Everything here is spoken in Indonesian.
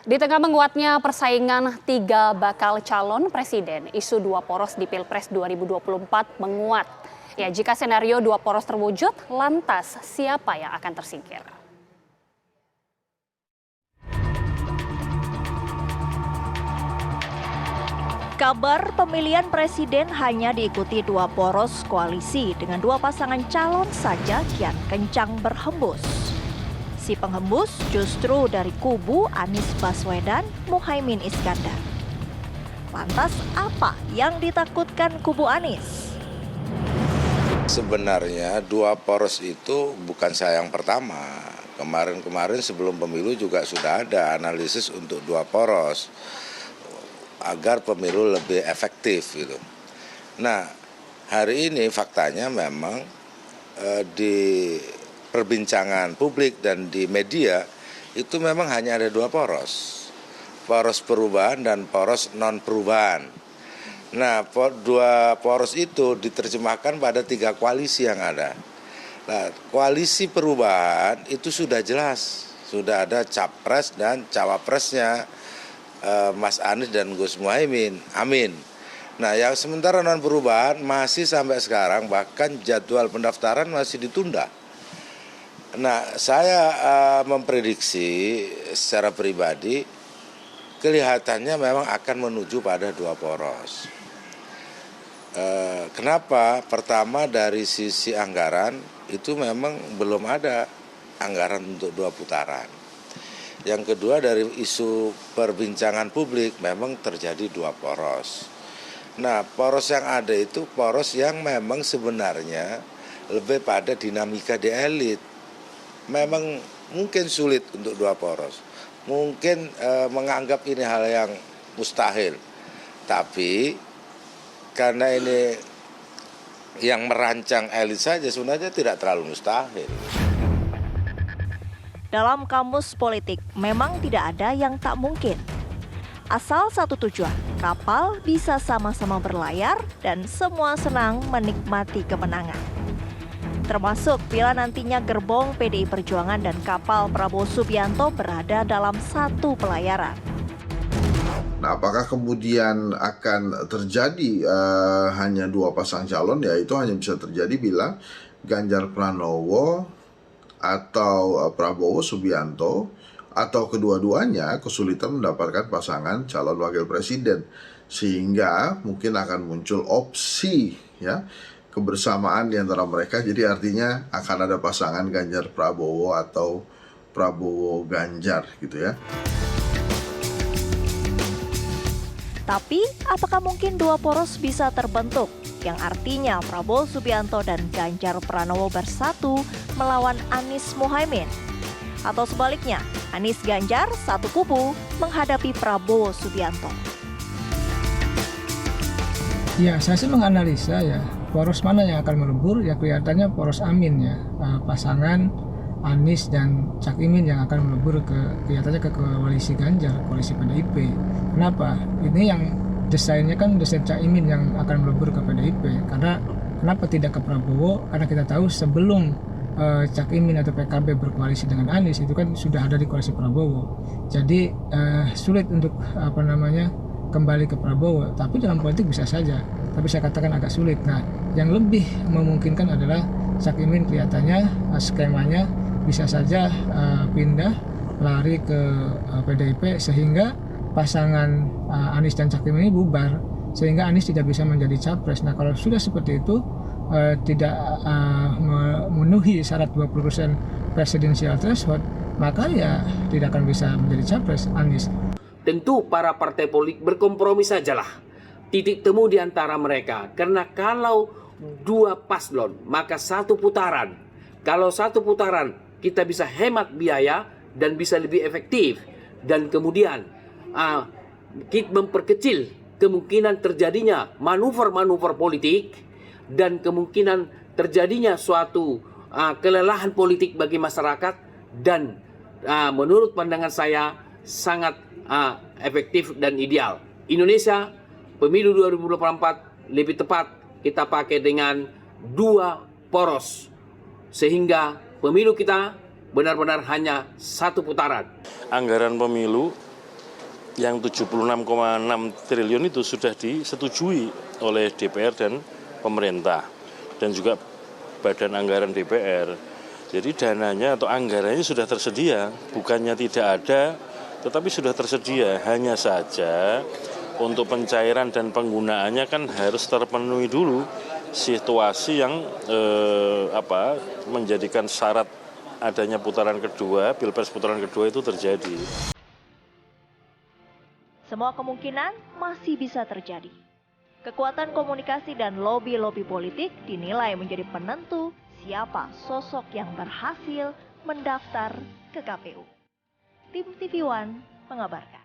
Di tengah menguatnya persaingan tiga bakal calon presiden, isu dua poros di Pilpres 2024 menguat. Ya, jika senario dua poros terwujud, lantas siapa yang akan tersingkir? Kabar pemilihan presiden hanya diikuti dua poros koalisi dengan dua pasangan calon saja kian kencang berhembus. Si penghembus justru dari kubu Anies Baswedan, Muhaimin Iskandar. Lantas apa yang ditakutkan kubu Anies? Sebenarnya dua poros itu bukan saya yang pertama. Kemarin sebelum pemilu juga sudah ada analisis untuk dua poros agar pemilu lebih efektif gitu. Nah, hari ini faktanya memang di perbincangan publik dan di media itu memang hanya ada dua poros. Poros perubahan dan poros non perubahan. Nah, dua poros itu diterjemahkan pada tiga koalisi yang ada. Nah, koalisi perubahan itu sudah jelas, sudah ada capres dan cawapresnya Mas Anies dan Gus Muhaimin, amin. Nah, yang sementara non perubahan masih sampai sekarang, bahkan jadwal pendaftaran masih ditunda. Nah, saya memprediksi secara pribadi kelihatannya memang akan menuju pada dua poros. Kenapa? Pertama dari sisi anggaran itu memang belum ada anggaran untuk dua putaran. Yang kedua dari isu perbincangan publik memang terjadi dua poros. Nah, poros yang ada itu poros yang memang sebenarnya lebih pada dinamika di elit. Memang mungkin sulit untuk dua poros. Mungkin menganggap ini hal yang mustahil. Tapi karena ini yang merancang elit saja sebenarnya tidak terlalu mustahil. Dalam kamus politik, memang tidak ada yang tak mungkin. Asal satu tujuan, kapal bisa sama-sama berlayar dan semua senang menikmati kemenangan. Termasuk bila nantinya gerbong PDI Perjuangan dan kapal Prabowo Subianto berada dalam satu pelayaran. Nah, apakah kemudian akan terjadi hanya dua pasang calon? Ya, itu hanya bisa terjadi bila Ganjar Pranowo atau Prabowo Subianto atau kedua-duanya kesulitan mendapatkan pasangan calon wakil presiden, sehingga mungkin akan muncul opsi ya kebersamaan di antara mereka. Jadi artinya akan ada pasangan Ganjar Prabowo atau Prabowo Ganjar gitu ya. Tapi apakah mungkin dua poros bisa terbentuk? Yang artinya Prabowo Subianto dan Ganjar Pranowo bersatu melawan Anies Muhaimin. Atau sebaliknya, Anies Ganjar satu kubu menghadapi Prabowo Subianto. Ya, saya sih menganalisa ya, poros mana yang akan melebur, ya kelihatannya poros Amin ya, pasangan Anies dan Cak Imin yang akan melebur kelihatannya ke koalisi Ganjar, koalisi PDIP. Kenapa? Ini yang desainnya kan desain Cak Imin yang akan melebur ke PDIP. Karena kenapa tidak ke Prabowo? Karena kita tahu sebelum Cak Imin atau PKB berkoalisi dengan Anies itu kan sudah ada di koalisi Prabowo. Jadi sulit untuk kembali ke Prabowo. Tapi dalam politik bisa saja. Tapi saya katakan agak sulit. Nah, yang lebih memungkinkan adalah Cak Imin kelihatannya skemanya bisa saja pindah lari ke PDIP sehingga pasangan Anies dan Cak Imin ini bubar sehingga Anies tidak bisa menjadi capres. Nah, kalau sudah seperti itu tidak memenuhi syarat 20% presidensial threshold, maka ya tidak akan bisa menjadi capres Anies. Tentu para partai politik berkompromi sajalah titik temu di antara mereka, karena kalau dua paslon maka satu putaran. Kalau satu putaran kita bisa hemat biaya dan bisa lebih efektif, dan kemudian kita memperkecil kemungkinan terjadinya manuver-manuver politik dan kemungkinan terjadinya suatu kelelahan politik bagi masyarakat, dan menurut pandangan saya sangat efektif dan ideal. Indonesia pemilu 2024 lebih tepat kita pakai dengan dua poros sehingga pemilu kita benar-benar hanya satu putaran. Anggaran pemilu yang 76,6 triliun itu sudah disetujui oleh DPR dan pemerintah dan juga Badan Anggaran DPR. Jadi dananya atau anggarannya sudah tersedia, bukannya tidak ada, tetapi sudah tersedia. Hanya saja untuk pencairan dan penggunaannya kan harus terpenuhi dulu situasi yang menjadikan syarat adanya putaran kedua, Pilpres putaran kedua itu terjadi. Semua kemungkinan masih bisa terjadi. Kekuatan komunikasi dan lobi-lobi politik dinilai menjadi penentu siapa sosok yang berhasil mendaftar ke KPU. Tim TV One mengabarkan.